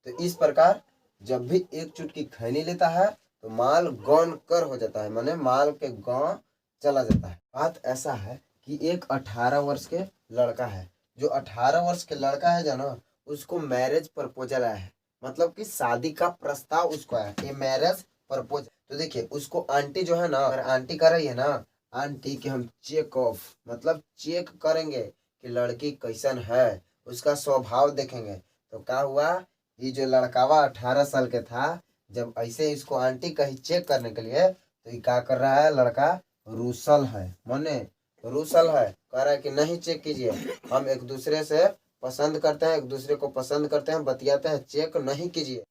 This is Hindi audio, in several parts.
तो इस प्रकार जब भी एक चुटकी खैनी लेता है तो माल गौन कर हो जाता है, माने माल के गांव चला जाता है। बात ऐसा है कि एक 18 वर्ष के लड़का है, जो 18 वर्ष के लड़का है जो ना, उसको मैरिज प्रपोजल आया है, मतलब कि शादी का प्रस्ताव उसको आया है, ये मैरिज प्रपोज। तो देखिए उसको आंटी जो है ना, अगर आंटी कर रही है ना, आंटी के हम चेक ऑफ मतलब चेक करेंगे कि लड़की कैसन है, उसका स्वभाव देखेंगे। तो क्या हुआ, ये जो लड़कावा 18 साल के था, जब ऐसे इसको आंटी कही चेक करने के लिए, तो ये क्या कर रहा है, लड़का रूसल है, माने रूसल है, कह रहा है कि नहीं चेक कीजिए, हम एक दूसरे से पसंद करते हैं, एक दूसरे को पसंद करते हैं, बतियाते हैं, चेक नहीं कीजिए।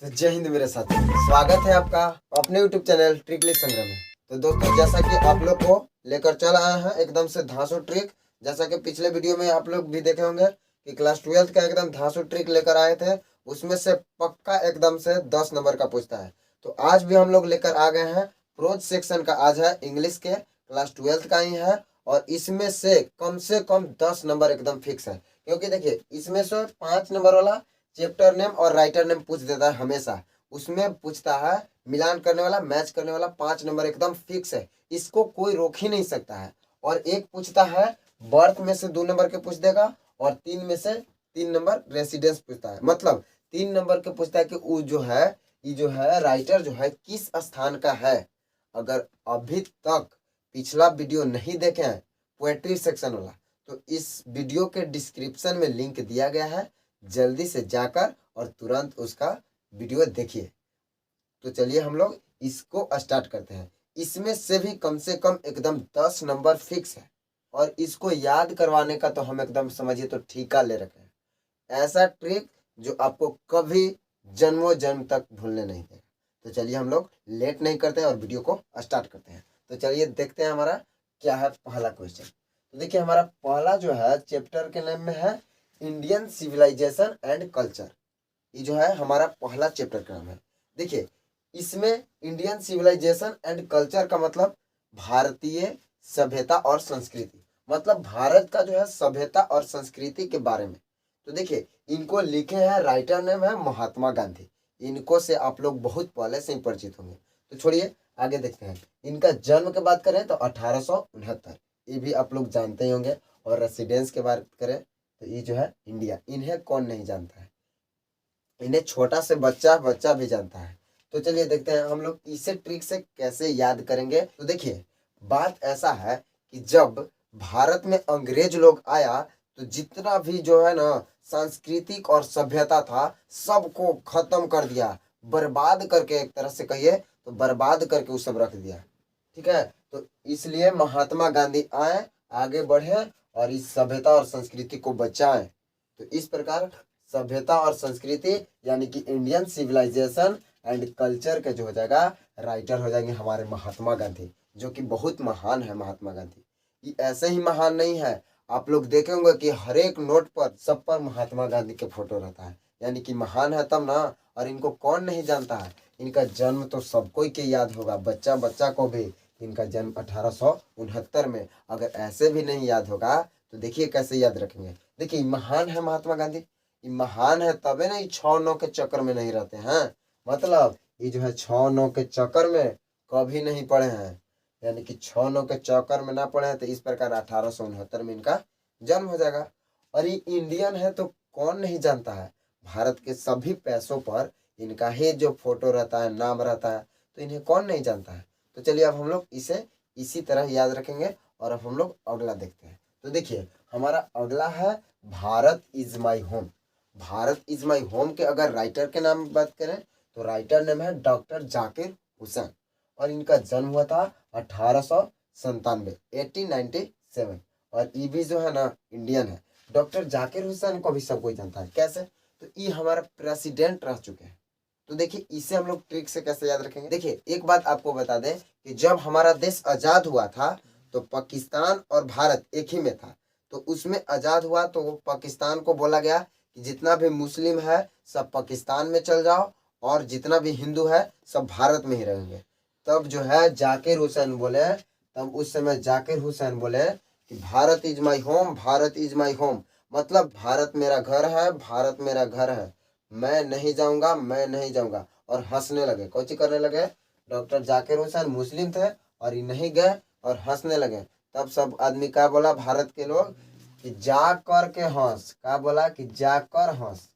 तो जय हिंद मेरे साथी, स्वागत है आपका अपने यूट्यूब चैनल ट्रिकली संग्रह में। तो दोस्तों जैसा कि आप लोग को लेकर चल आए हैं एकदम से धांसू ट्रिक, जैसा कि पिछले वीडियो में आप लोग भी देखे होंगे कि क्लास 12 का एकदम धांसू ट्रिक लेकर आए थे, उसमें से पक्का एकदम से 10 नंबर का पूछता है। तो आज भी हम लोग लेकर आ गए हैं प्रोज सेक्शन का, आज है इंग्लिश के क्लास 12 का ही है, और इसमें से कम 10 नंबर एकदम फिक्स है, क्योंकि देखिए इसमें से 5 नंबर वाला चैप्टर नेम और राइटर नेम पूछ देता है हमेशा, उसमें पूछता है मिलान करने वाला, मैच करने वाला, 5 नंबर एकदम फिक्स है, इसको कोई रोक ही नहीं सकता है। और एक पूछता है बर्थ में से 2 नंबर के पूछ देगा, और 3 में से 3 नंबर रेसिडेंस पूछता है, मतलब 3 नंबर के पूछता है कि वो जो है, ये जो है राइटर जो है किस स्थान का है। अगर अभी तक पिछला वीडियो नहीं देखे हैं पोएट्री सेक्शन वाला, तो इस वीडियो के डिस्क्रिप्शन में लिंक दिया गया है, जल्दी से जाकर और तुरंत उसका वीडियो देखिए। तो चलिए हम लोग इसको स्टार्ट करते हैं। इसमें से भी कम से कम एकदम 10 नंबर फिक्स है, और इसको याद करवाने का तो हम एकदम समझिए तो ठीका ले रखे हैं, ऐसा ट्रिक जो आपको कभी जन्मों जन्म तक भूलने नहीं देगा। तो चलिए हम लोग लेट नहीं करते हैं और वीडियो को स्टार्ट करते हैं। तो चलिए देखते हैं हमारा क्या है पहला क्वेश्चन। तो देखिए हमारा पहला जो है चैप्टर के नाम में है इंडियन सिविलाइजेशन एंड कल्चर, ये जो है हमारा पहला चैप्टर का नाम है। देखिए इसमें इंडियन सिविलाइजेशन एंड कल्चर का मतलब भारतीय सभ्यता और संस्कृति, मतलब भारत का जो है सभ्यता और संस्कृति के बारे में। तो देखिए इनको लिखे हैं, राइटर नेम है महात्मा गांधी, इनको से आप लोग बहुत पहले से ही परिचित होंगे। तो छोड़िए आगे देखते हैं। इनका जन्म की बात करें तो 1869, ये भी आप लोग जानते ही होंगे। और रेसिडेंस की बात करें तो ये जो है इंडिया, इन्हें कौन नहीं जानता है, इन्हें छोटा से बच्चा भी जानता है। तो चलिए देखते हैं हम लोग इसे ट्रिक से कैसे याद करेंगे। तो देखिए बात ऐसा है कि जब भारत में अंग्रेज लोग आया तो जितना भी जो है ना सांस्कृतिक और सभ्यता था सबको खत्म कर दिया, बर्बाद करके, एक तरह से कहिए तो बर्बाद करके वो सब रख दिया। ठीक है, तो इसलिए महात्मा गांधी आए, आगे बढ़े और इस सभ्यता और संस्कृति को बचाएं। तो इस प्रकार सभ्यता और संस्कृति यानी कि इंडियन सिविलाइजेशन एंड कल्चर के जो हो जाएगा राइटर हो जाएंगे हमारे महात्मा गांधी, जो कि बहुत महान है महात्मा गांधी। ये ऐसे ही महान नहीं है, आप लोग देखे होंगे कि हर एक नोट पर सब पर महात्मा गांधी के फोटो रहता है, यानी कि महान है तब ना। और इनको कौन नहीं जानता है, इनका जन्म तो सबको के याद होगा, बच्चा बच्चा को भी। इनका जन्म 1869 में, अगर ऐसे भी नहीं याद होगा तो देखिए कैसे याद रखेंगे। देखिए महान है महात्मा गांधी, ये महान है तबे ना 6-9 के चक्कर में नहीं रहते हैं, मतलब ये जो है 6-9 के चक्कर में कभी नहीं पड़े हैं, यानी कि 6-9 के चक्कर में ना पड़े हैं। तो इस प्रकार 1869 में इनका जन्म हो जाएगा। और ये इंडियन है तो कौन नहीं जानता है, भारत के सभी पैसों पर इनका ही जो फोटो रहता है, नाम रहता है, तो इन्हें कौन नहीं जानता है। तो चलिए अब हम लोग इसे इसी तरह याद रखेंगे। और अब हम लोग अगला देखते हैं। तो देखिए हमारा अगला है Bharat is my home. Bharat is my home के अगर राइटर के नाम की बात करें तो राइटर नेम है डॉक्टर जाकिर हुसैन, और इनका जन्म हुआ था 1897, 1897। और ये भी जो है ना इंडियन है। डॉक्टर जाकिर हुसैन को भी सब कोई जानता है, कैसे, तो ये हमारा प्रेसिडेंट रह चुके हैं। तो देखिए इसे हम लोग ट्रिक से कैसे याद रखेंगे। देखिए एक बात आपको बता दें कि जब हमारा देश आजाद हुआ था तो पाकिस्तान और भारत एक ही में था। तो उसमें आजाद हुआ तो पाकिस्तान को बोला गया कि जितना भी मुस्लिम है सब पाकिस्तान में चल जाओ, और जितना भी हिंदू है सब भारत में ही रहेंगे। तब जो है जाकिर हुसैन बोले, तब उस समय जाकिर हुसैन बोले कि Bharat is my home, Bharat is my home, मतलब भारत मेरा घर है, भारत मेरा घर है, मैं नहीं जाऊंगा, मैं नहीं जाऊंगा, और हंसने लगे। कौन करने लगे? डॉक्टर जाकिर हुसैन मुस्लिम थे और ये नहीं गए और हंसने लगे। तब सब आदमी क्या बोला भारत के लोग कि जा कर के हंस। क्या बोला कि जा कर हंस,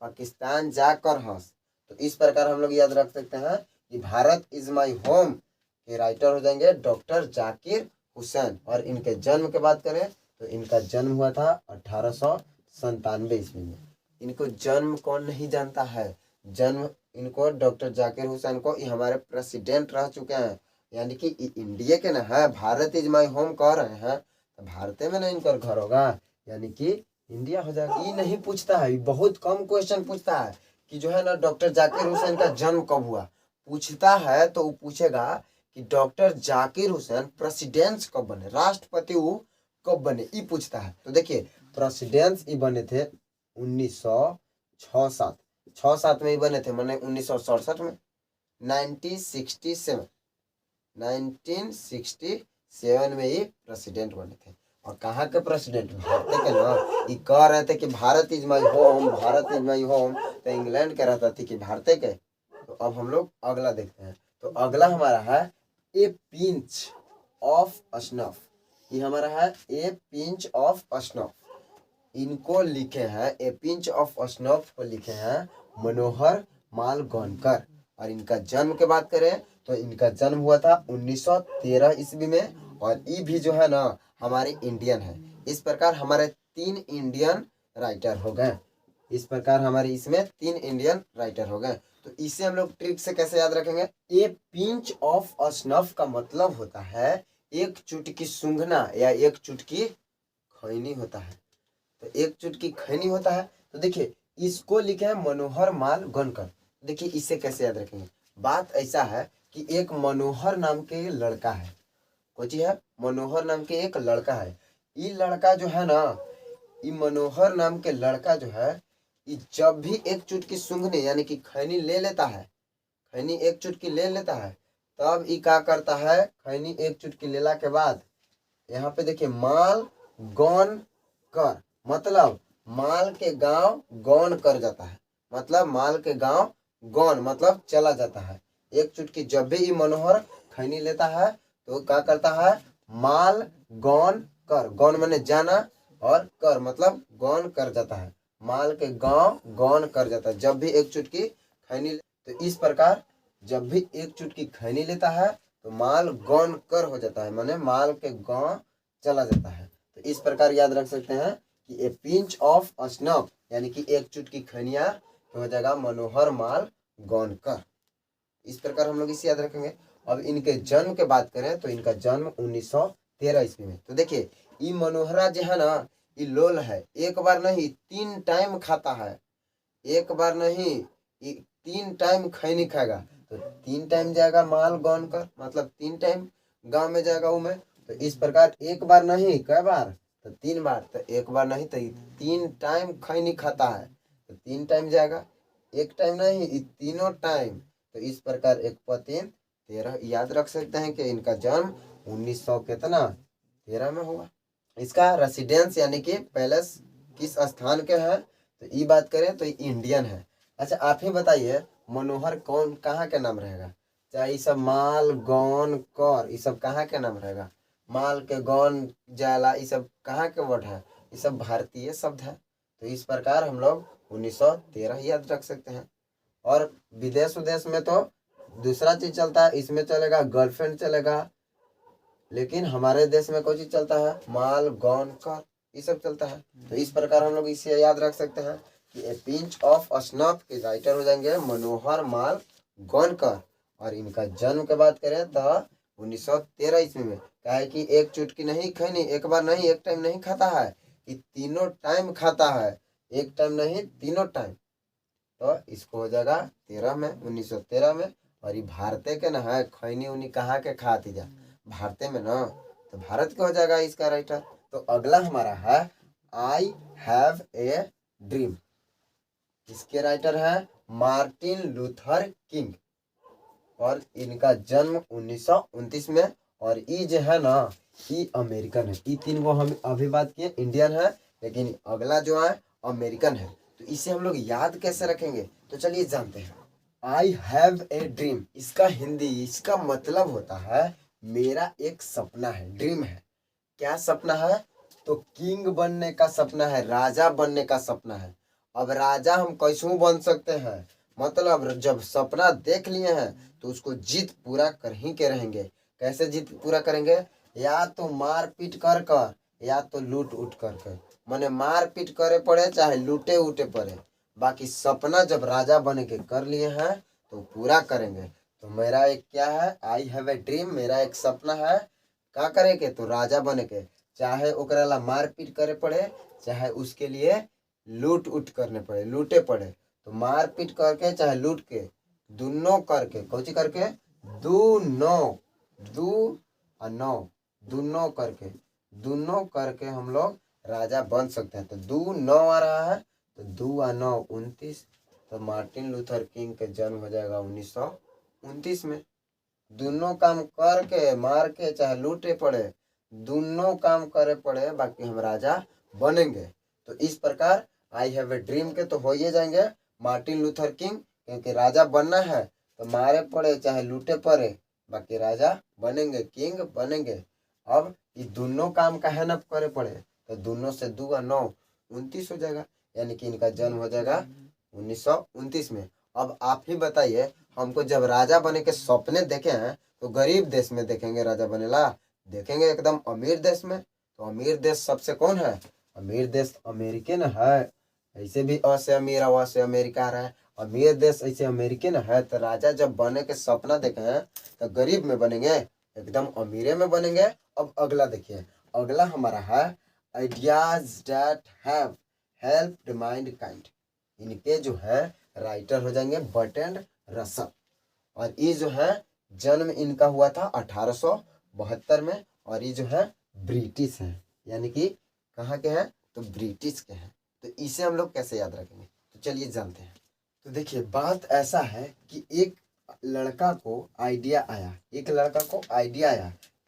पाकिस्तान जा कर हंस। तो इस प्रकार हम लोग याद रख सकते हैं कि भारत इज माई होम के राइटर हो जाएंगे डॉक्टर जाकिर हुसैन। और इनके जन्म की बात करें तो इनका जन्म हुआ था 1897 ईस्वी में। इनको जन्म कौन नहीं जानता है? जन्म इनको डॉक्टर जाकिर हुसैन को ये हमारे प्रेसिडेंट रह चुके हैं, यानी कि इंडिया के ना है। भारत इज माई होम कह रहे हैं तो भारत में ना इनका घर होगा, यानी कि इंडिया हो जाएगा। ये नहीं पूछता है, बहुत कम क्वेश्चन पूछता है कि जो है ना डॉक्टर जाकिर हुसैन का जन्म कब हुआ। पूछता है तो वो पूछेगा कि डॉक्टर जाकिर हुसैन प्रेसिडेंट कब बने, राष्ट्रपति वो कब बने, ये पूछता है। तो देखिए प्रेसिडेंट ये बने थे 1967 में ही बने थे, मैंने 1967 में 1967 में ही प्रेसिडेंट बने थे। और कहाँ के प्रेसिडेंट? भारत के ना। ये कह रहे थे कि Bharat is my home, Bharat is my home, तो इंग्लैंड के रहता थी कि भारत के। तो अब हम लोग अगला देखते हैं। तो अगला हमारा है ए पिंच ऑफ स्नफ। ये हमारा है ए पिंच ऑफ स्नफ। इनको लिखे हैं, ए पिंच ऑफ स्नफ को लिखे हैं मनोहर माल गोनकर। और इनका जन्म की बात करें तो इनका जन्म हुआ था 1913 ईस्वी में। और ये भी जो है ना हमारे इंडियन है। इस प्रकार हमारे 3 इंडियन राइटर हो गए। इस प्रकार हमारे इसमें 3 इंडियन राइटर हो गए। तो इसे हम लोग ट्रिक से कैसे याद रखेंगे? ए पिंच ऑफ स्नफ का मतलब होता है एक चुटकी सूंघना या एक चुटकी खैनी होता है। तो एक चुटकी खैनी होता है। तो देखिए इसको लिखे हैं मनोहर माल गोनकर। देखिए इसे कैसे याद रखेंगे? बात ऐसा है कि एक मनोहर नाम के लड़का है। कौन है? मनोहर नाम के एक लड़का है। ये लड़का जो है ना, ये मनोहर नाम के लड़का जो है, ये जब भी एक चुटकी सूंघने यानी कि खैनी ले लेता है, खैनी एक चुटकी ले लेता है, तब ये क्या करता है? खैनी एक चुटकी लेला के बाद यहाँ पे देखिए माल गौन कर, मतलब माल के गांव गौन कर जाता है। मतलब माल के गांव गौन मतलब चला जाता है। एक चुटकी जब भी ये मनोहर खैनी लेता है तो क्या करता है? माल गौन कर, गौन माने जाना, और कर मतलब गौन कर जाता है। माल के गांव गौन कर जाता है जब भी एक चुटकी खैनी। तो इस प्रकार जब भी एक चुटकी खैनी लेता है तो माल गौन कर हो जाता है, माने माल के गांव चला जाता है। तो इस प्रकार याद रख सकते हैं कि ए पिंच ऑफ स्नफ यानी कि एक चुटकी खैनिया हो जाएगा मनोहर माल गौन कर। इस प्रकार हम लोग इसे याद रखेंगे। अब इनके जन्म के बात करें तो इनका जन्म 1913 ईस्वी में। तो देखिए ये मनोहरा जो है ना, ये लोल है, एक बार नहीं 3 टाइम खाता है। एक बार नहीं 3 टाइम खैनी खाएगा। तो 3 टाइम जाएगा माल गौन कर, मतलब 3 टाइम गांव में जाएगा वो में। तो इस प्रकार एक बार नहीं कई बार? तो 3 बार। तो एक बार नहीं तो 3 टाइम खैनी खाता है, तो 3 टाइम जाएगा। एक टाइम नहीं, तीनों टाइम। तो इस प्रकार 1 × 3 13 याद रख सकते हैं कि इनका जन्म 1900 कितना 13 में हुआ। इसका रेसिडेंस यानी कि पैलेस किस स्थान के है? तो ये बात करें तो इंडियन है। अच्छा आप ही बताइए मनोहर कौन कहाँ के नाम रहेगा? चाहे ये सब माल गौन कर ये सब कहाँ के नाम रहेगा? माल के गौन जाला ये सब कहाँ के वर्ड है? ये सब भारतीय शब्द है। तो इस प्रकार हम लोग 1913 याद रख सकते हैं। और विदेश विदेश में तो दूसरा चीज चलता है, इसमें चलेगा गर्लफ्रेंड चलेगा, लेकिन हमारे देश में कोई चीज चलता है? माल गौन कर ये सब चलता है। तो इस प्रकार हम लोग इसे याद रख सकते हैं कि ए पिंच ऑफ स्नफ के राइटर हो जाएंगे मनोहर माल गोनकर। और इनका जन्म की बात करें तो 1913 ईस्वी में। क्या है कि एक चुटकी नहीं खैनी, एक बार नहीं एक टाइम नहीं खाता है, ये तीनों टाइम खाता है, एक टाइम नहीं तीनों टाइम। तो इसको हो जाएगा 13 में 1913 में। और ये भारत के ना है, खैनी उनी कहाँ के खाती जा भारत में ना, तो भारत का हो जाएगा इसका राइटर। तो अगला हमारा है आई हैव ए ड्रीम। इसके राइटर है मार्टिन लूथर किंग। और इनका जन्म 1929 में। और ये जो है ना ये अमेरिकन है। ये 3 को हम अभी बात किए इंडियन है, लेकिन अगला जो है अमेरिकन है। तो तो इसे हम लोग याद कैसे रखेंगे, तो चलिए जानते हैं। आई हैव ए ड्रीम, इसका हिंदी, इसका मतलब होता है मेरा एक सपना है, ड्रीम है। क्या सपना है, तो किंग बनने का सपना है, राजा बनने का सपना है। अब राजा हम कैसे बन सकते हैं, मतलब जब सपना देख लिए हैं तो उसको जीत पूरा कर ही के रहेंगे। कैसे जीत पूरा करेंगे, या तो मार पीट कर कर, या तो लूट उठ कर कर, माने मार पीट करे पड़े चाहे लूटे उटे पड़े, बाकी सपना जब राजा बने के कर लिए हैं तो पूरा करेंगे। तो मेरा एक क्या है, आई हैव ए ड्रीम, मेरा एक सपना है, का करे के, तो राजा बने के, चाहे ओकरा ला मार पीट करे पड़े, चाहे उसके लिए लूट उट करने पड़े, लूटे पड़े। तो मार पीट करके चाहे लूट के, दोनों करके, कौची करके, दू और नौ, दोनों करके हम लोग राजा बन सकते हैं। तो 2 9 आ रहा है, तो 2 और 9 29। तो मार्टिन लूथर किंग का जन्म हो जाएगा 1929 में। दोनों काम करके, मार के चाहे लूटे पड़े, दोनों काम करे पड़े, बाकी हम राजा बनेंगे। तो इस प्रकार आई हैव ए ड्रीम के तो हो ही जाएंगे मार्टिन लूथर किंग, क्योंकि राजा बनना है तो मारे पड़े चाहे लूटे पड़े, बाकी राजा बनेंगे, किंग बनेंगे। अब ये दोनों काम का है ना करे पड़े, तो दोनों से 2 और 9 29 हो जाएगा, यानी कि इनका जन्म हो जाएगा 1929 में। अब आप ही बताइए, हमको जब राजा बने के सपने देखे हैं तो गरीब देश में देखेंगे राजा बनेला, देखेंगे एकदम अमीर देश में। तो अमीर देश सबसे कौन है, अमीर देश अमेरिकन है। ऐसे भी अ से अमीर, अ से अमेरिका रहा है, अमीर देश ऐसे अमेरिकन है। तो राजा जब बने के सपना देखे हैं तो गरीब में बनेंगे, एकदम अमीरे में बनेंगे। अब अगला देखिए, अगला हमारा है ideas that have helped mind. इनके जो है राइटर हो जाएंगे बर्ट्रैंड रसल। और ये जो है जन्म इनका हुआ था 1872 में, और ये जो है ब्रिटिश है, यानी कि कहाँ के हैं, तो ब्रिटिश के हैं। तो इसे हम लोग कैसे याद रखेंगे, तो चलिए जानते हैं। तो देखिए बात ऐसा है कि एक लड़का को आइडिया आया,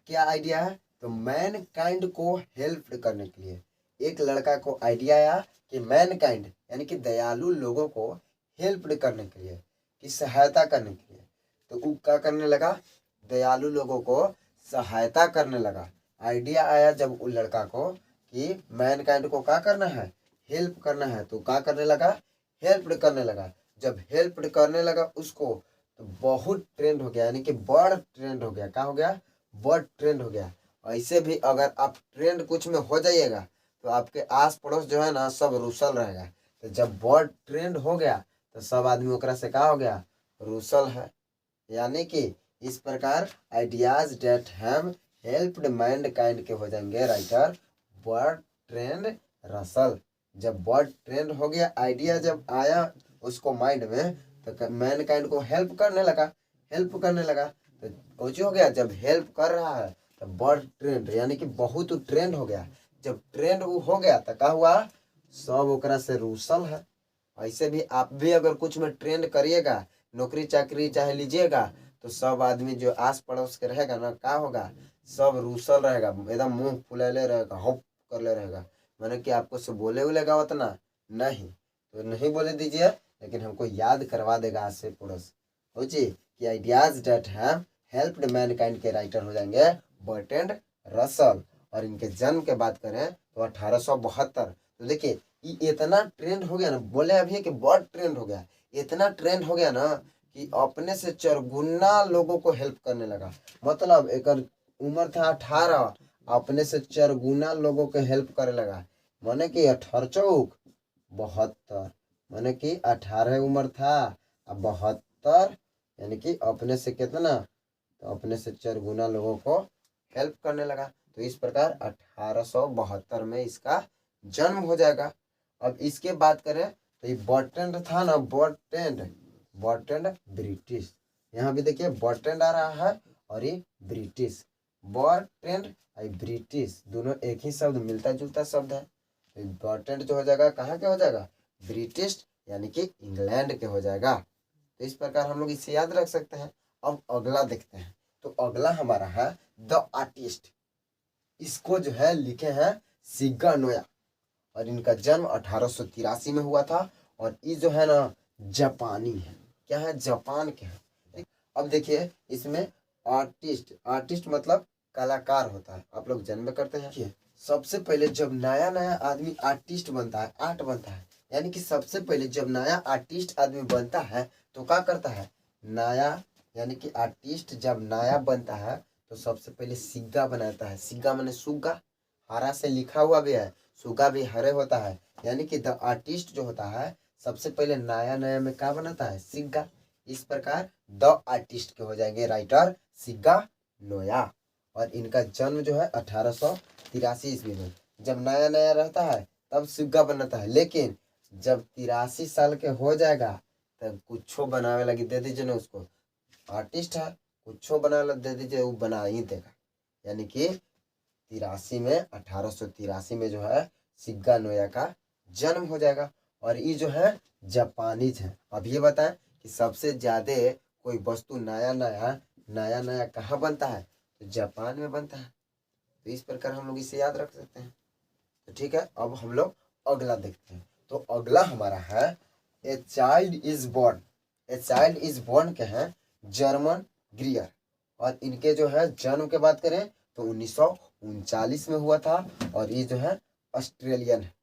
क्या आइडिया है, तो मैन काइंड को हेल्प करने के लिए एक लड़का को आइडिया आया कि मैन काइंड यानी कि दयालु लोगों को हेल्प करने के लिए, कि सहायता करने के लिए। तो वो क्या करने लगा, दयालु लोगों को सहायता करने लगा। आइडिया आया जब वो लड़का को कि मैन काइंड को क्या करना है, हेल्प करना है, तो क्या करने लगा, हेल्प करने लगा। जब हेल्प करने लगा उसको, तो बहुत ट्रेंड हो गया, यानी कि बड़ ट्रेंड हो गया। क्या हो गया, बड़ ट्रेंड हो गया। ऐसे भी अगर आप ट्रेंड कुछ में हो जाइएगा तो आपके आस पड़ोस जो है ना सब रूसल रहेगा। तो जब बड़ ट्रेंड हो गया तो सब आदमी ओकरा से क्या हो गया, रूसल है। यानी कि इस प्रकार ideas that have helped mankind के हो जाएंगे राइटर बर्ट्रैंड रसल। जब बर्ट्रैंड हो गया, आइडिया जब आया उसको माइंड में, तो मैनकाइंड को हेल्प करने लगा। तो कुछ हो गया, जब हेल्प कर रहा है तो बर्ट्रैंड यानी कि बहुत ट्रेंड हो गया। जब ट्रेंड वो हो गया तो क्या हुआ, सब ओकरा से रूसल है। ऐसे भी आप भी अगर कुछ में ट्रेंड करिएगा, नौकरी चाकरी चाहे लीजिएगा, तो सब आदमी जो आस पड़ोस के रहेगा ना, क्या होगा, सब रूसल रहेगा, एकदम मुंह फुलेले रहेगा, हप कर ले रहेगा। मैंने कि आपको से बोले उलेगा उतना नहीं, तो नहीं बोले दीजिए, लेकिन हमको याद करवा देगा आस से पड़ोस। हो जी, कि ideas that have helped mankind के राइटर हो जाएंगे बर्ट्रैंड रसल। और इनके जन्म के बात करें तो 1872। तो देखिए ये इतना ट्रेंड हो गया ना, बोले अभी कि बहुत ट्रेंड हो गया, इतना ट्रेंड हो गया ना कि अपने से चरगुना लोगों को हेल्प करने लगा। मतलब एक उम्र था 18, अपने से चरगुना लोगों को हेल्प करने लगा। माने कि 18 चौक 72, माने कि 18 उम्र था अब 72, यानी कि अपने से कितना, तो अपने से 4 गुना लोगों को हेल्प करने लगा। तो इस प्रकार 1872 में इसका जन्म हो जाएगा। अब इसके बात करें तो ये बर्ट्रैंड था ना, बर्ट्रैंड ब्रिटिश, यहाँ भी देखिए बर्ट्रैंड आ रहा है और ये ब्रिटिश, बर्ट्रैंड और ब्रिटिश दोनों एक ही शब्द, मिलता जुलता शब्द है। तो बर्ट्रैंड जो हो जाएगा कहाँ के हो जाएगा, ब्रिटिश यानी कि इंग्लैंड के हो जाएगा। तो इस प्रकार हम लोग इसे याद रख सकते हैं। अब अगला देखते हैं, तो अगला हमारा है द आर्टिस्ट। इसको जो है लिखे हैं सिग्गा नोया, और इनका जन्म 1883 में हुआ था, और ये जो है ना जापानी है। क्या है? जापान के है। अब देखिए इसमें आर्टिस्ट, आर्टिस्ट मतलब कलाकार होता है। आप लोग जन्म करते हैं। सबसे पहले जब नया नया आदमी आर्टिस्ट बनता है, आर्ट बनता है, यानी कि सबसे पहले जब नया आर्टिस्ट आदमी बनता है तो क्या करता है? नया यानी कि आर्टिस्ट जब नया बनता है तो सबसे पहले सिग्गा बनाता है। सिग्गा माने सुग्गा, हरा से लिखा हुआ भी है, सुग्गा भी हरे होता है। यानी कि द आर्टिस्ट जो होता है सबसे पहले नया नया में क्या बनाता है? सिग्गा। इस प्रकार द आर्टिस्ट के हो जाएंगे राइटर सिग्गा नोया। और इनका जन्म जो है 1883 ईस्वी में। जब नया नया रहता है तब सिग्गा बनाता है, लेकिन जब 83 साल के हो जाएगा तब कुछो बनावे लगी, दे दीजिए ना उसको, आर्टिस्ट है, कुछो बनावे दे दीजिए वो बना ही देगा। यानी कि 83 में 1883 में जो है सिग्गा नोया का जन्म हो जाएगा। और ये जो है जापानीज है। अब ये बताएं कि सबसे ज्यादा कोई वस्तु नया नया कहाँ बनता है? तो जापान में बनता है। तो इस प्रकार हम लोग इसे याद रख सकते हैं। तो ठीक है, अब हम लोग अगला देखते हैं। तो अगला हमारा है a child is born. A child is born के हैं जर्मन ग्रियर। और इनके जो है जन्म के बात करें तो 1939 में हुआ था। और ये जो है ऑस्ट्रेलियन है,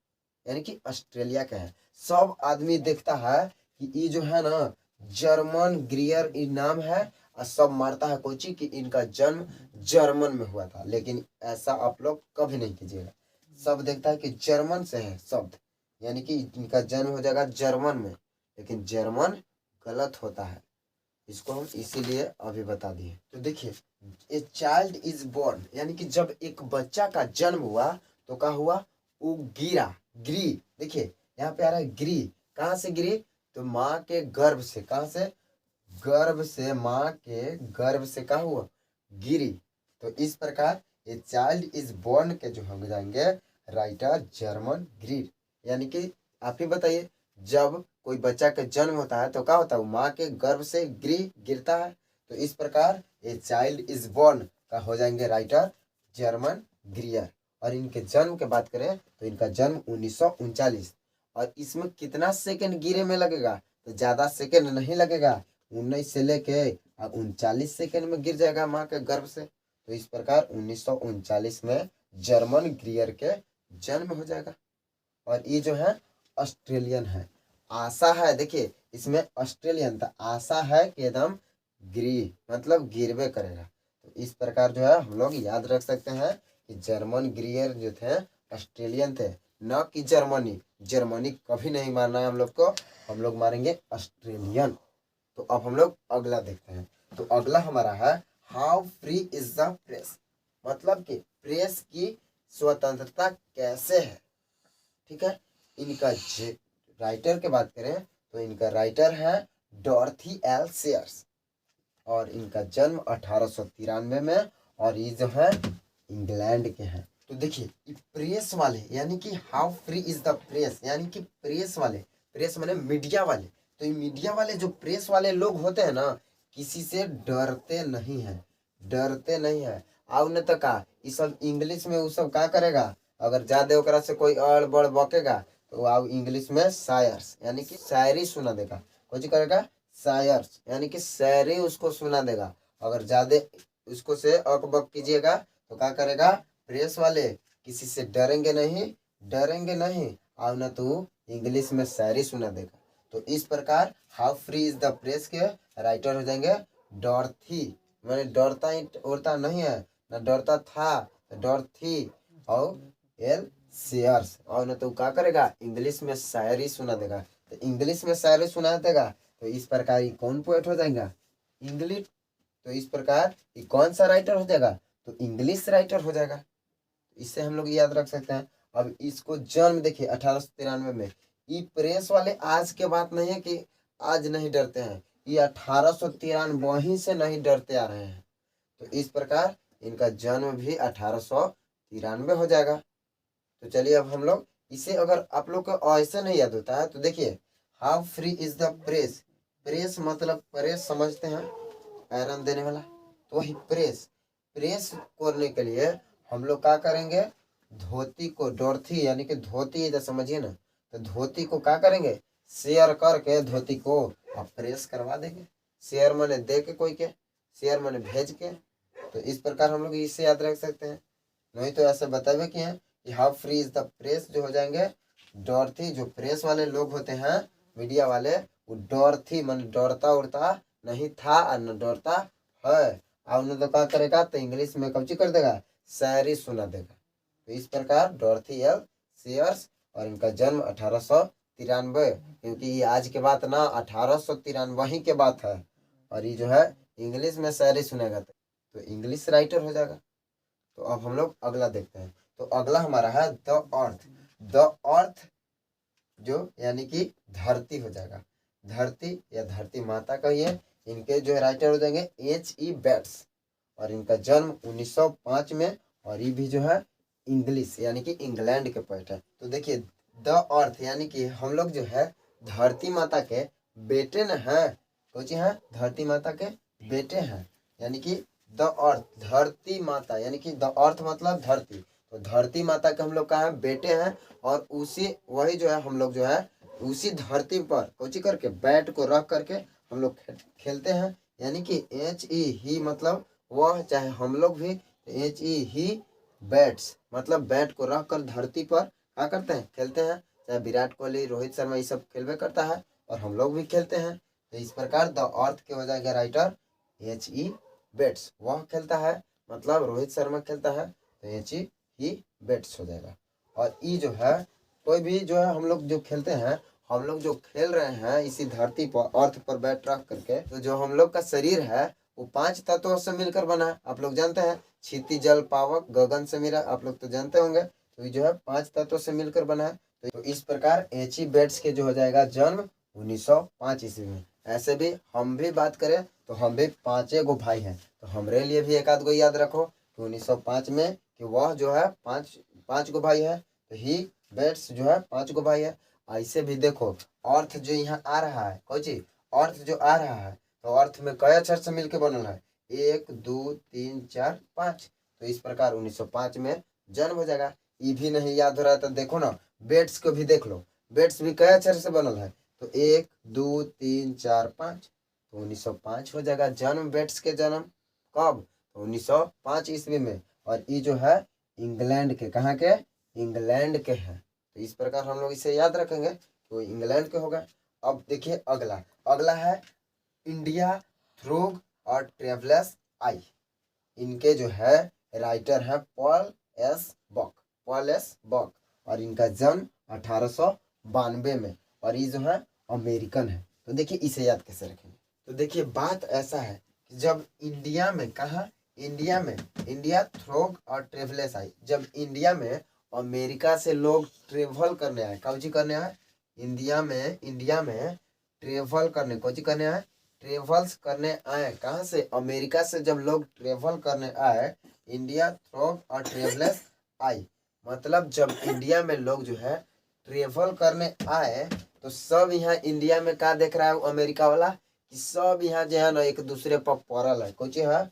यानी कि ऑस्ट्रेलिया का है। सब आदमी देखता है कि ये जो है ना जर्मन ग्रियर ये नाम है, और सब मारता है कोची कि इनका जन्म जर्मन में हुआ था। लेकिन ऐसा आप लोग कभी नहीं कीजिएगा। सब देखता है कि जर्मन से है शब्द, यानी कि इनका जन्म हो जाएगा जर्मन में, लेकिन जर्मन गलत होता है। इसको हम इसीलिए अभी बता दिए। तो देखिए ए चाइल्ड इज बोर्न, यानी कि जब एक बच्चा का जन्म हुआ तो क्या हुआ? वो गिरा, गिरी। देखिए यहाँ पे आ रहा है गिरी। कहाँ से गिरी? तो माँ के गर्भ से। कहाँ से? गर्भ से, माँ के गर्भ से क्या हुआ? गिरी। तो इस प्रकार ये चाइल्ड इज बोर्न के जो हो जाएंगे राइटर जर्मन ग्रीड। यानी कि आप ही बताइए, जब कोई बच्चा का जन्म होता है तो क्या होता है? माँ के गर्भ से गिरता है। तो इस प्रकार ये चाइल्ड इज बोर्न का हो जाएंगे राइटर जर्मन ग्रियर। और इनके जन्म की बात करें तो इनका जन्म 1939। और इसमें कितना सेकंड गिरे में लगेगा? तो ज्यादा सेकंड नहीं लगेगा, 19 से लेके 39 सेकंड में गिर जाएगा माँ के गर्भ से। तो इस प्रकार 1939 में जर्मन ग्रियर के जन्म हो जाएगा। और ये जो है ऑस्ट्रेलियन है। आशा है, देखिए इसमें ऑस्ट्रेलियन था, आशा है कि एकदम गिरी मतलब गिरवे करेगा। तो इस प्रकार जो है हम लोग याद रख सकते हैं कि जर्मन ग्रियर जो थे ऑस्ट्रेलियन थे, न कि जर्मनी। जर्मनी कभी नहीं मारना है हम लोग को, हम लोग मारेंगे ऑस्ट्रेलियन। तो अब हम लोग अगला देखते हैं। तो अगला हमारा है how free is the press, मतलब कि प्रेस की स्वतंत्रता कैसे है। ठीक है, इनका राइटर के बात करें तो इनका राइटर है डॉर्थी एल सेयर्स। और इनका जन्म 1893 में, और ये जो है इंग्लैंड के हैं। तो देखिए ये प्रेस वाले, यानी कि how free is the press, यानी कि प्रेस वाले, प्रेस माने मीडिया वाले। तो ये मीडिया वाले जो प्रेस वाले लोग होते हैं ना, किसी से डरते नहीं है, डरते नहीं है। आओ न तो का ये सब इंग्लिश में वो सब क्या करेगा? अगर ज्यादा ओकरा से कोई अड़ बड़ बकेगा तो आओ इंग्लिश में शायर्स, यानी कि शायरी सुना देगा। कुछ करेगा? शायर्स, यानी कि शायरी उसको सुना देगा। अगर ज्यादा उसको से अकबक कीजिएगा तो क्या करेगा? प्रेस वाले किसी से डरेंगे नहीं, डरेंगे नहीं, और न तो इंग्लिश में शायरी सुना देगा। तो इस प्रकार how free is the press के राइटर हो जाएंगे डॉर्थी, मैंने डरता ही उड़ता नहीं है, न डरता था, डॉर्थी और एल शेयर्स। और न तो क्या करेगा? इंग्लिश में शायरी सुना देगा। तो इंग्लिश में शायरी सुना देगा तो इस प्रकार ये कौन पोएट हो जाएगा? इंग्लिश। तो इस प्रकार ये कौन सा राइटर हो जाएगा? तो इंग्लिश राइटर हो जाएगा। इससे हम लोग याद रख सकते हैं। अब इसको जन्म देखिए 1893 में। ये प्रेस वाले आज के बात नहीं है कि आज नहीं डरते हैं, ये 1893 से नहीं डरते आ रहे हैं। तो इस प्रकार इनका जन्म भी 1893 हो जाएगा। तो चलिए अब हम लोग इसे, अगर आप लोग को ऐसे नहीं याद होता है तो देखिए how free is the press. Press मतलब प्रेस समझते हैं, आयरन देने वाला, तो वही प्रेस। प्रेस करने के लिए हम लोग क्या करेंगे? धोती को डॉर्थी, यानी कि धोती इधर समझिए ना, तो धोती को क्या करेंगे? शेयर करके धोती को आप प्रेस करवा देंगे। शेयर मैंने दे के कोई के, शेयर मैंने भेज के। तो इस प्रकार हम लोग इससे याद रख सकते हैं। नहीं तो ऐसे बतावे कि हैं कि how free is the press जो हो जाएंगे डॉर्थी। जो प्रेस वाले लोग होते हैं मीडिया वाले, वो डॉर्थी मन डरता उड़ता नहीं था और न डरता है। और उन्हें तो क्या करेगा, तो इंग्लिश में कब्जी कर देगा, शायरी सुना देगा। तो इस प्रकार डॉर्थी एल शेयर्स, और इनका जन्म 1893, क्योंकि ये आज के बात ना 1893 ही के बात है। और ये जो है इंग्लिश में शायरी सुनेगा तो इंग्लिश राइटर हो जाएगा। तो अब हम लोग अगला देखते हैं। तो अगला हमारा है द अर्थ। द अर्थ जो यानी कि धरती हो जाएगा। धरती या धरती माता कहिए। इनके जो राइटर हो जाएंगे H.E. बेट्स, और इनका जन्म 1905 में, और ये भी जो है इंग्लिश यानी कि इंग्लैंड के पोएट है। तो देखिए द अर्थ यानी कि हम लोग जो है धरती माता के बेटे न हैं। सोचिए हैं धरती माता के बेटे हैं, यानी कि द अर्थ धरती माता, यानी कि द अर्थ मतलब धरती। तो धरती माता के हम लोग का है बेटे हैं, और उसी वही जो है हम लोग जो है उसी धरती पर कोची करके बैट को रख करके हम लोग खेलते हैं। यानी कि H.E. ही मतलब वह, चाहे हम लोग भी H.E. ही बैट्स मतलब बैट को रख कर धरती पर क्या करते हैं, खेलते हैं। चाहे विराट कोहली, रोहित शर्मा ये सब खेलवे करता है, और हम लोग भी खेलते हैं। तो इस प्रकार द अर्थ के हो जाएगा राइटर H.E. बेट्स, वह खेलता है मतलब रोहित शर्मा खेलता है, तो H.E. ही बेट्स हो जाएगा। और ई जो है कोई भी जो है हम लोग जो खेलते हैं, हम लोग जो खेल रहे हैं इसी धरती पर अर्थ पर बैट रख करके, तो जो हम लोग का शरीर है वो 5 तत्वों से मिलकर बना है। आप लोग जानते हैं क्षिति, जल, पावक, गगन से मिला, आप लोग तो जानते होंगे। तो ये जो है 5 तत्वों से मिलकर बना है। तो इस प्रकार H.E. बेट्स के जो हो जाएगा जन्म 1905 ईस्वी में। ऐसे भी हम भी बात करें तो हम भी 5 गो भाई हैं, तो हमारे लिए भी एक आध गो याद रखो कि 1905 में कि वह जो है पाँच गो भाई है। तो ही बेट्स जो है 5 गो भाई है। ऐसे भी देखो अर्थ जो यहाँ आ रहा है, कोई चीज अर्थ जो आ रहा है, तो अर्थ में कई अक्षर से मिलकर बनल है, 1 2 3 4 5। तो इस प्रकार 1905 में जन्म हो जाएगा। ये भी नहीं याद हो रहा है तो देखो ना बेट्स को भी देख लो, बेट्स भी कई अक्षर से बनल है, तो 1 2 3 4 5। तो 1905 हो जाएगा जन्म बेट्स के। जन्म कब, तो 1905 ईस्वी में। और ये जो है इंग्लैंड के, कहाँ के, इंग्लैंड के हैं। तो इस प्रकार हम लोग इसे याद रखेंगे तो इंग्लैंड के होगा। अब देखिए अगला, अगला है इंडिया थ्रोग और ट्रेवलर्स आई। इनके जो है राइटर है Pearl S Buck, Pearl S Buck, और इनका जन्म 1892 में, और ये जो है अमेरिकन है। तो देखिए इसे याद कैसे रखेंगे। तो देखिए बात ऐसा है कि जब इंडिया में, कहा इंडिया में, इंडिया थ्रोग और ट्रेवलर्स आई, जब इंडिया में अमेरिका से लोग ट्रेवल करने आए, कौची करने आए, इंडिया में ट्रेवल करने, कौची करने आए, ट्रेवल्स करने आए। कहाँ से, अमेरिका से जब लोग ट्रेवल करने आए, इंडिया थ्रोग और ट्रेवलर्स आई, मतलब जब इंडिया में लोग जो है ट्रेवल करने आए, तो सब यहाँ इंडिया में क्या देख रहा है अमेरिका वाला, कि सब यहाँ जो है ना एक दूसरे पर पड़ल है, कुछ है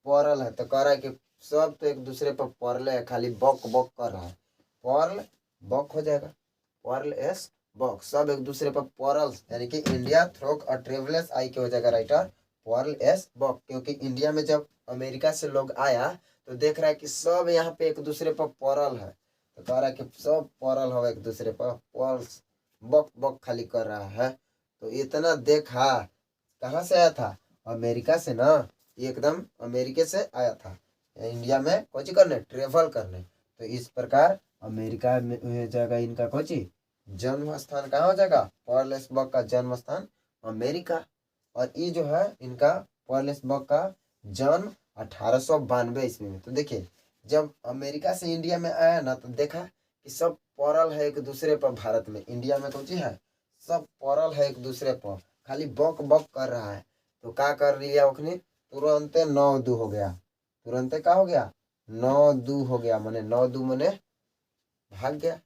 पड़ल है। तो कह रहा है कि सब तो एक दूसरे पर पड़ले है, खाली बक बक कर रहा है, पर्ल बक हो जाएगा, पर्ल एस बक, सब एक दूसरे पर पर्ल, यानी कि इंडिया थ्रोग और ट्रेवलर्स आई के हो जाएगा राइटर पर्ल एस बक। क्योंकि इंडिया में जब अमेरिका से लोग आया तो देख रहा है कि सब यहाँ पे एक दूसरे पर पर्ल है, तो कह रहा है कि सब पर्ल हो एक दूसरे पर, पर्ल्स बक बक खाली कर रहा है। तो इतना देखा कहाँ से आया था, अमेरिका से ना, ये एकदम अमेरिका से आया था इंडिया में कुछ करने, ट्रेवल करने। तो इस प्रकार अमेरिका में हो जाएगा इनका कोची जन्म स्थान, कहाँ हो जाएगा, पर्लेसबर्ग का जन्म स्थान अमेरिका। और ये जो है इनका पर्लेसबर्ग का जन्म 1892 ईस्वी में। तो देखिए जब अमेरिका से इंडिया में आया ना, तो देखा कि सब पड़ल है एक दूसरे पर, भारत में इंडिया में कौन है, सब पड़ल है एक दूसरे पर, खाली बक बक कर रहा है। तो क्या कर लिया उखने, तुरंत 9-2 हो गया, तुरंत क्या हो गया, 9-2 हो गया, मैंने 9-2 मैंने भाग गया।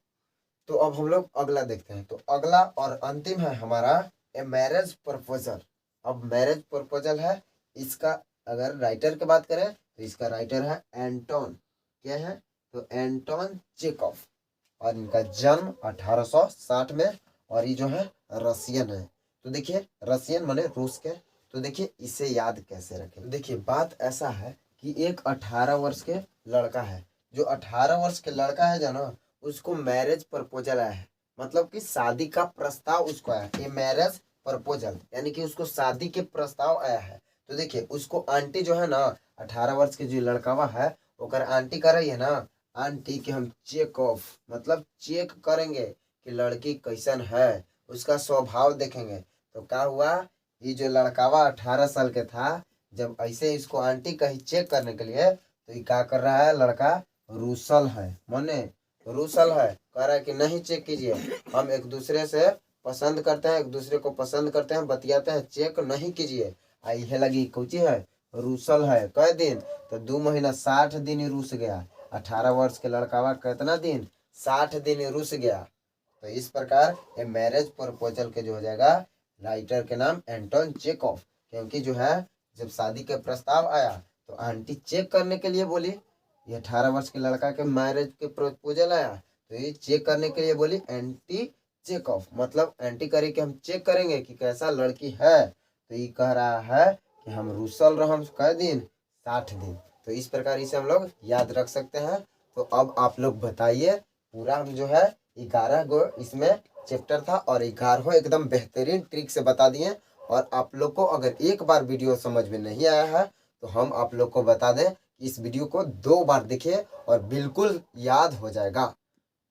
तो अब हम लोग अगला देखते हैं। तो अगला और अंतिम है हमारा ए मैरिज प्रपोजल। अब मैरिज प्रपोजल है, इसका अगर राइटर की बात करें तो इसका राइटर है एंटोन, क्या है, तो एंटोन चेखव, और इनका जन्म 1860 में, और ये जो है रसियन है। तो देखिए रसियन माने रूस के। तो देखिए इसे याद कैसे रखें। तो देखिए बात ऐसा है कि एक 18 वर्ष के लड़का है। जो 18 वर्ष के लड़का है जो ना, उसको मैरिज प्रपोजल आया है, मतलब कि शादी का प्रस्ताव उसको आया है। ये मैरिज प्रपोजल यानी कि उसको शादी के प्रस्ताव आया है। तो देखिए उसको आंटी जो है ना, 18 वर्ष के जो लड़कावा है ओकर आंटी कर रही है ना, आंटी के हम चेक ऑफ मतलब चेक करेंगे कि लड़की कैसन है, उसका स्वभाव देखेंगे। तो क्या हुआ, ये जो लड़कावा 18 साल के था, जब ऐसे इसको आंटी कही चेक करने के लिए, तो ये क्या कर रहा है, लड़का रूसल है, माने रूसल है, कह रहा है कि नहीं चेक कीजिए, हम एक दूसरे से पसंद करते हैं, एक दूसरे को पसंद करते हैं, बतियाते हैं, चेक नहीं कीजिए। आई है लगी कौची है, रूसल है। कई दिन, तो 2 महीना 60 दिन ही रूस गया। 18 वर्ष के लड़कावा कितना दिन, 60 दिन ही रूस गया। तो इस प्रकार ये मैरिज प्रपोजल के जो हो जाएगा, राइटर के नाम एंटोन चेकॉफ। क्योंकि जो है जब शादी के प्रस्ताव आया तो आंटी चेक करने के लिए बोली, ये 18 वर्ष के लड़का के मैरिज के प्रपोजल आया तो ये चेक करने के लिए बोली एंटी चेकऑफ, मतलब एंटी करी कि हम चेक करेंगे कि कैसा लड़की है। तो ये कह रहा है कि हम रूसल रहम कै दिन, 60 दिन। तो इस प्रकार इसे हम लोग याद रख सकते हैं। तो अब आप लोग बताइए, पूरा हम जो है 11 गो इसमें चैप्टर था और 11 एकदम बेहतरीन ट्रिक से बता दिए। और आप लोग को अगर एक बार वीडियो समझ में नहीं आया है तो हम आप लोग को बता दें कि इस वीडियो को 2 बार देखिए और बिल्कुल याद हो जाएगा।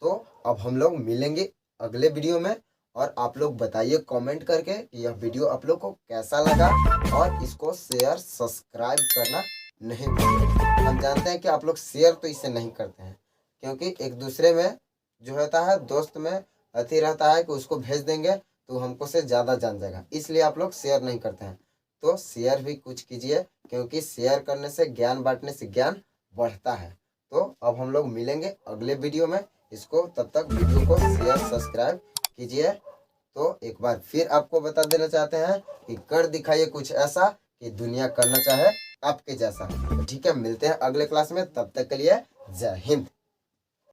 तो अब हम लोग मिलेंगे अगले वीडियो में, और आप लोग बताइए कमेंट करके कि यह वीडियो आप लोग को कैसा लगा, और इसको शेयर सब्सक्राइब करना नहीं भूलिए। हम जानते हैं कि आप लोग शेयर तो इसे नहीं करते हैं, क्योंकि एक दूसरे में जो होता है दोस्त में अति रहता है कि उसको भेज देंगे तो हमको से ज़्यादा जान जाएगा, इसलिए आप लोग शेयर नहीं करते हैं। तो शेयर भी कुछ कीजिए, क्योंकि शेयर करने से, ज्ञान बांटने से ज्ञान बढ़ता है। तो अब हम लोग मिलेंगे अगले वीडियो में। इसको तब तक वीडियो को शेयर सब्सक्राइब कीजिए। तो एक बार फिर आपको बता देना चाहते हैं कि कर दिखाइए कुछ ऐसा कि दुनिया करना चाहे आपके जैसा। तो ठीक है, मिलते हैं अगले क्लास में, तब तक के लिए जय हिंद।